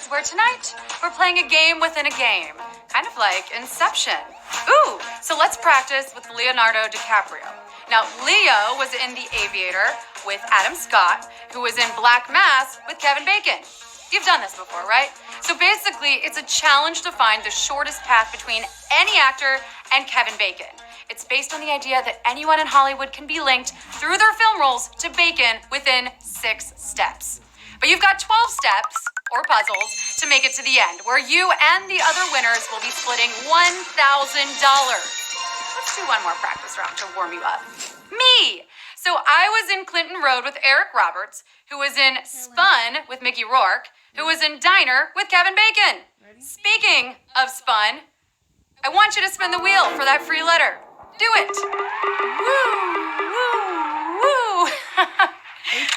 Cards, where tonight we're playing a game within a game, kind of like Inception. Ooh, so let's practice with Leonardo DiCaprio. Now, Leo was in The Aviator with Adam Scott, who was in Black Mass with Kevin Bacon. You've done this before, right? So basically, it's a challenge to find the shortest path between any actor and Kevin Bacon. It's based on the idea that anyone in Hollywood can be linked through their film roles to Bacon within 6 steps. But you've got 12 steps, or puzzles, to make it to the end, where you and the other winners will be splitting $1,000. Let's do one more practice round to warm you up. Me! So I was in Clinton Road with Eric Roberts, who was in Spun with Mickey Rourke, who was in Diner with Kevin Bacon. Speaking of Spun, I want you to spin the wheel for that free letter. Do it. Woo, woo, woo.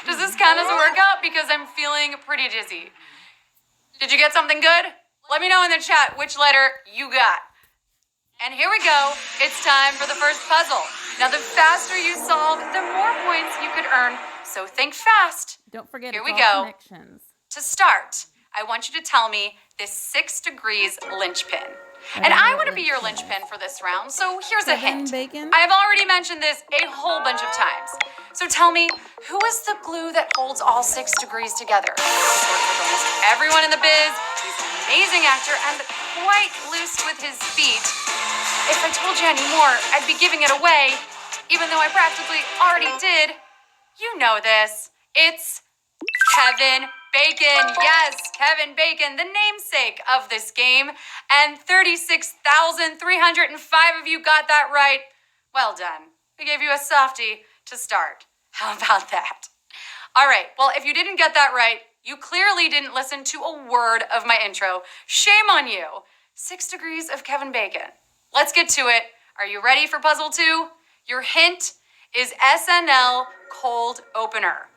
Does this count as a workout? Because I'm feeling pretty dizzy. Did you get something good? Let me know in the chat which letter you got. And here we go. It's time for the first puzzle. Now, the faster you solve, the more points you could earn. So think fast. Don't forget, here we go. Connections. To start, I want you to tell me this 6 degrees linchpin. And I want to be your linchpin for this round, so here's a hint. Bacon? I have already mentioned this a whole bunch of times. So tell me, who is the glue that holds all 6 degrees together? He's worked with almost everyone in the biz. He's an amazing actor and quite loose with his feet. If I told you any more, I'd be giving it away, even though I practically already did. You know this. It's Kevin Bacon. Yes, Kevin Bacon, the namesake of this game. And 36,305 of you got that right. Well done. We gave you a softie to start. How about that? All right, well, if you didn't get that right, you clearly didn't listen to a word of my intro. Shame on you. 6 degrees of Kevin Bacon. Let's get to it. Are you ready for puzzle 2? Your hint is SNL cold opener.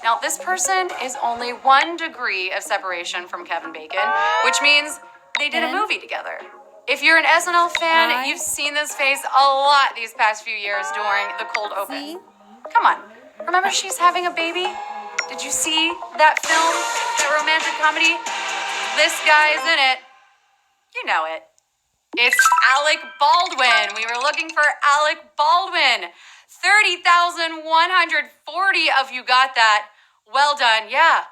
Now, this person is only 1 degree of separation from Kevin Bacon, which means they did a movie together. If you're an SNL fan, you've seen this face a lot these past few years during the cold open. See? Come on. Remember She's Having a Baby? Did you see that film, that romantic comedy? This guy's in it. You know it. It's Alec Baldwin. We were looking for Alec Baldwin. 30,140 of you got that. Well done. Yeah,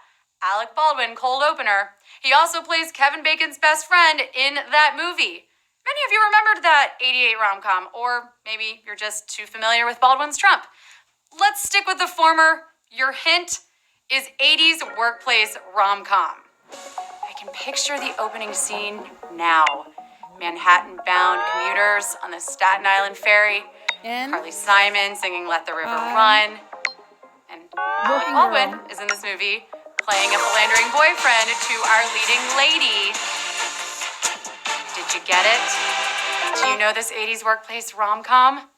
Alec Baldwin, cold opener. He also plays Kevin Bacon's best friend in that movie. Many of you remembered that 88 rom-com, or maybe you're just too familiar with Baldwin's Trump. Let's stick with the former. Your hint is 80s workplace rom-com. I can picture the opening scene now. Manhattan-bound commuters on the Staten Island ferry. And Carly Simon singing Let the River Run. And Alec Baldwin is in this movie playing a philandering boyfriend to our leading lady. Did you get it? Do you know this 80s workplace rom-com?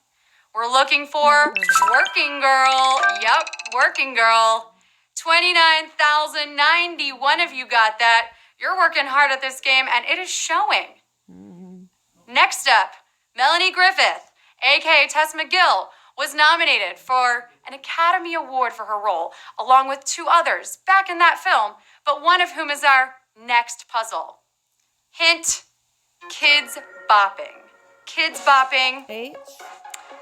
We're looking for Working Girl. Yep, Working Girl. 29,091 of you got that. You're working hard at this game, and it is showing. Next up, Melanie Griffith, a.k.a. Tess McGill, was nominated for an Academy Award for her role, along with 2 others back in that film, but one of whom is our next puzzle. Hint, kids bopping. Kids bopping. H.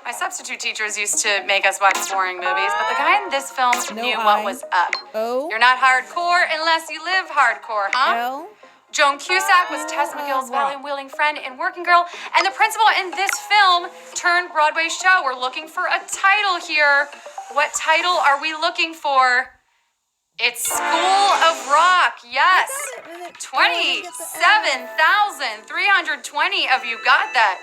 My substitute teachers used to make us watch boring movies, but the guy in this film knew what was up. O. You're not hardcore unless you live hardcore, huh? L. Joan Cusack was Tess McGill's violin-wielding friend in Working Girl, and the principal in this film turned Broadway show. We're looking for a title here. What title are we looking for? It's School of Rock. Yes. 27,320 of you got that.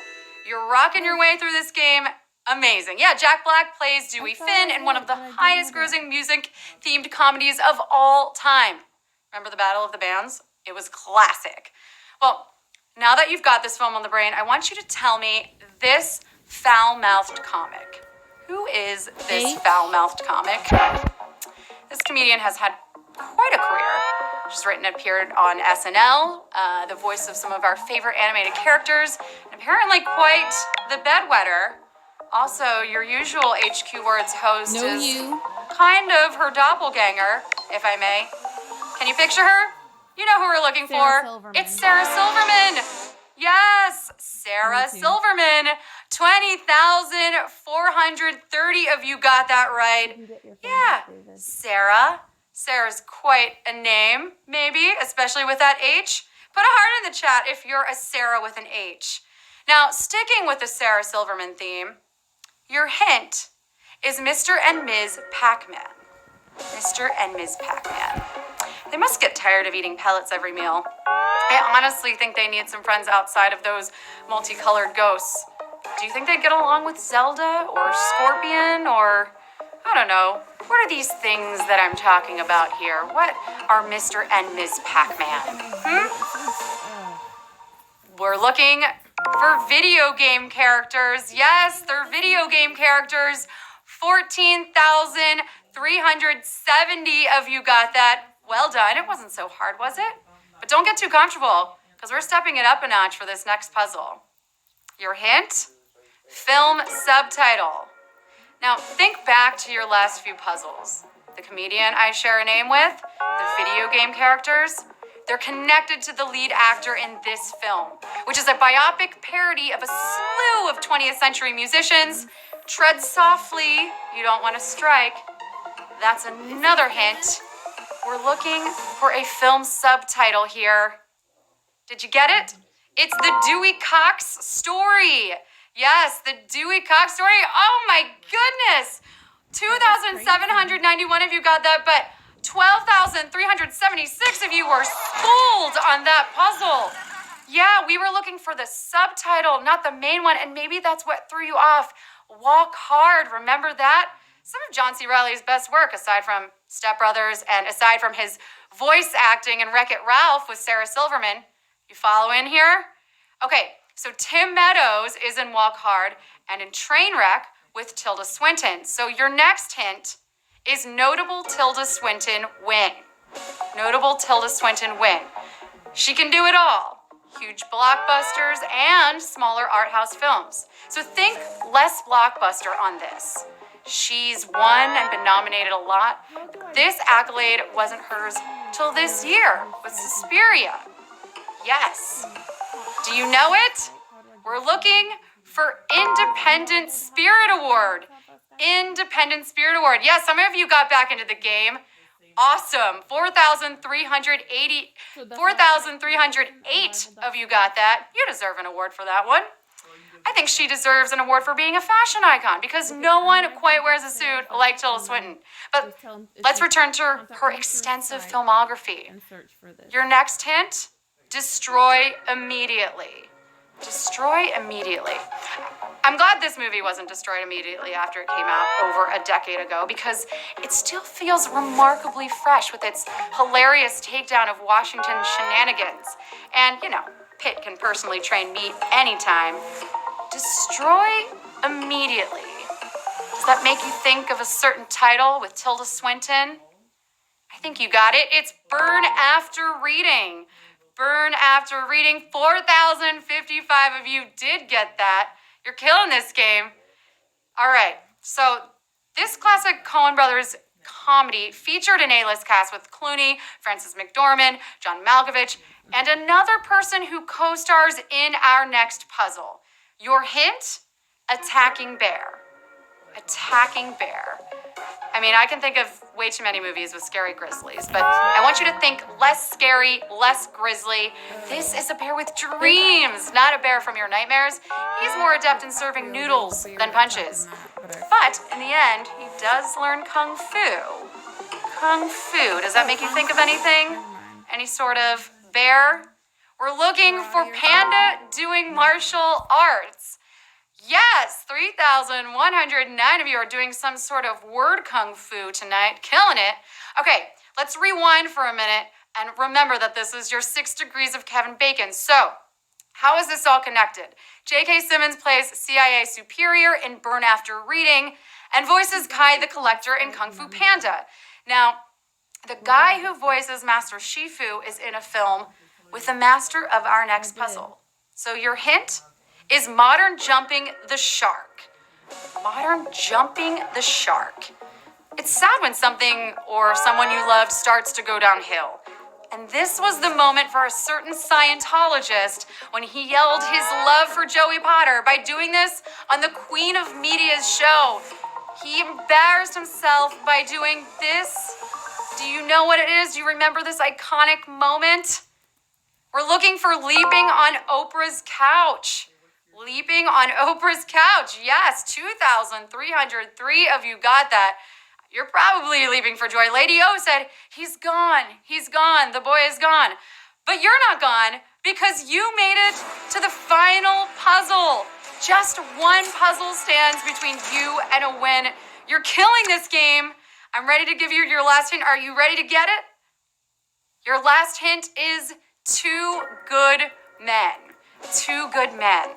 You're rocking your way through this game. Amazing. Yeah, Jack Black plays Dewey Finn in one of the highest-grossing music-themed comedies of all time. Remember the Battle of the Bands? It was classic. Well, now that you've got this film on the brain, I want you to tell me this foul-mouthed comic. Who is this foul-mouthed comic? This comedian has had quite a career. She's written and appeared on SNL, the voice of some of our favorite animated characters, and apparently quite the bedwetter. Also, your usual HQ Words host is kind of her doppelganger, if I may. Can you picture her? You know who we're looking Sarah for. Silverman. It's Sarah Silverman. Yes, Sarah Silverman. 20,430 of you got that right. Yeah, Sarah. Sarah's quite a name, maybe, especially with that H. Put a heart in the chat if you're a Sarah with an H. Now, sticking with the Sarah Silverman theme, your hint is Mr. and Ms. Pacman. Mr. and Ms. Pacman. They must get tired of eating pellets every meal. I honestly think they need some friends outside of those multicolored ghosts. Do you think they'd get along with Zelda or Scorpion or, I don't know, what are these things that I'm talking about here? What are Mr. and Ms. Pacman? We're looking for video game characters. Yes, they're video game characters. 14,370 of you got that. Well done. It wasn't so hard, was it? But don't get too comfortable, because we're stepping it up a notch for this next puzzle. Your hint? Film subtitle. Now, think back to your last few puzzles. The comedian I share a name with, the video game characters, they're connected to the lead actor in this film, which is a biopic parody of a slew of 20th century musicians. Tread softly, you don't want to strike. That's another hint. We're looking for a film subtitle here. Did you get it? It's the Dewey Cox story. Yes, the Dewey Cox story. Oh my goodness. 2,791 of you got that, but 12,376 of you were schooled on that puzzle. Yeah, we were looking for the subtitle, not the main one, and maybe that's what threw you off. Walk Hard, remember that? Some of John C. Reilly's best work, aside from Step Brothers and aside from his voice acting in Wreck-It Ralph with Sarah Silverman. You follow in here? Okay, so Tim Meadows is in Walk Hard and in Trainwreck with Tilda Swinton. So your next hint is notable Tilda Swinton win. Notable Tilda Swinton win. She can do it all. Huge blockbusters and smaller art house films. So think less blockbuster on this. She's won and been nominated a lot. This accolade wasn't hers till this year with Suspiria. Yes. Do you know it? We're looking for Independent Spirit Award. Independent Spirit Award. Yes, some of you got back into the game. Awesome. 4,308 of you got that. You deserve an award for that one. I think she deserves an award for being a fashion icon because no one quite wears a suit like Tilda Swinton. But let's return to her extensive filmography. Your next hint? Destroy immediately. Destroy immediately. I'm glad this movie wasn't destroyed immediately after it came out over a decade ago because it still feels remarkably fresh with its hilarious takedown of Washington shenanigans. And, you know, Pitt can personally train me anytime. Destroy immediately. Does that make you think of a certain title with Tilda Swinton? I think you got it. It's Burn After Reading. Burn After Reading. 4,055 of you did get that. You're killing this game. All right, so this classic Coen Brothers comedy featured an A-list cast with Clooney, Frances McDormand, John Malkovich, and another person who co-stars in our next puzzle. Your hint? Attacking Bear. Attacking Bear. I mean, I can think of way too many movies with scary grizzlies, but I want you to think less scary, less grisly. This is a bear with dreams, not a bear from your nightmares. He's more adept in serving noodles than punches. But in the end, he does learn Kung Fu. Kung Fu. Does that make you think of anything? Any sort of bear? We're looking for Panda doing martial arts. Yes, 3,109 of you are doing some sort of word kung fu tonight. Killing it. Okay, let's rewind for a minute and remember that this is your 6 degrees of Kevin Bacon. So, how is this all connected? J.K. Simmons plays CIA Superior in Burn After Reading and voices Kai the Collector in Kung Fu Panda. Now, the guy who voices Master Shifu is in a film with the master of our next puzzle. So your hint is Modern Jumping the Shark. Modern Jumping the Shark. It's sad when something or someone you loved starts to go downhill. And this was the moment for a certain Scientologist when he yelled his love for Joey Potter by doing this on the Queen of Media's show. He embarrassed himself by doing this. Do you know what it is? Do you remember this iconic moment? We're looking for leaping on Oprah's couch. Leaping on Oprah's couch. Yes, 2,303 of you got that. You're probably leaping for joy. Lady O said, he's gone. He's gone. The boy is gone. But you're not gone because you made it to the final puzzle. Just one puzzle stands between you and a win. You're killing this game. I'm ready to give you your last hint. Are you ready to get it? Your last hint is two good men. Two good men.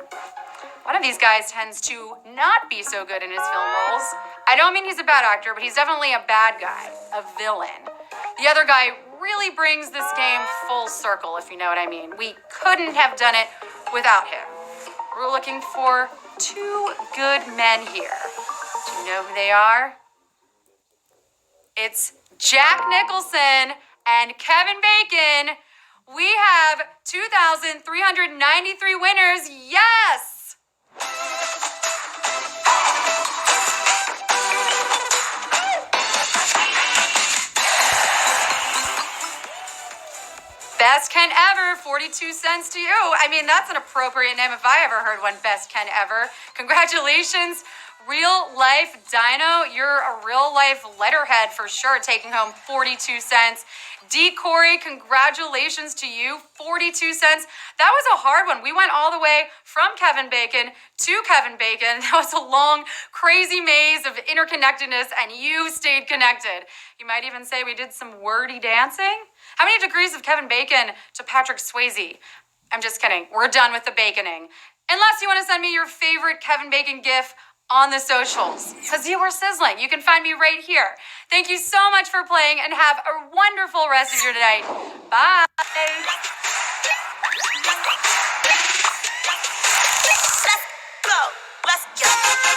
One of these guys tends to not be so good in his film roles. I don't mean he's a bad actor, but he's definitely a bad guy, a villain. The other guy really brings this game full circle, if you know what I mean. We couldn't have done it without him. We're looking for two good men here. Do you know who they are? It's Jack Nicholson and Kevin Bacon. We have 2,393 winners. Yes! Best Ken ever, 42 cents to you. I mean, that's an appropriate name if I ever heard one, Best Ken ever. Congratulations, Real Life Dino. You're a real life letterhead for sure, taking home 42 cents. D. Corey, congratulations to you, 42 cents. That was a hard one. We went all the way from Kevin Bacon to Kevin Bacon. That was a long, crazy maze of interconnectedness, and you stayed connected. You might even say we did some wordy dancing. How many degrees of Kevin Bacon to Patrick Swayze? I'm just kidding. We're done with the baconing. Unless you want to send me your favorite Kevin Bacon gif on the socials, because you were sizzling. You can find me right here. Thank you so much for playing, and have a wonderful rest of your night. Bye. Let's go. Let's go.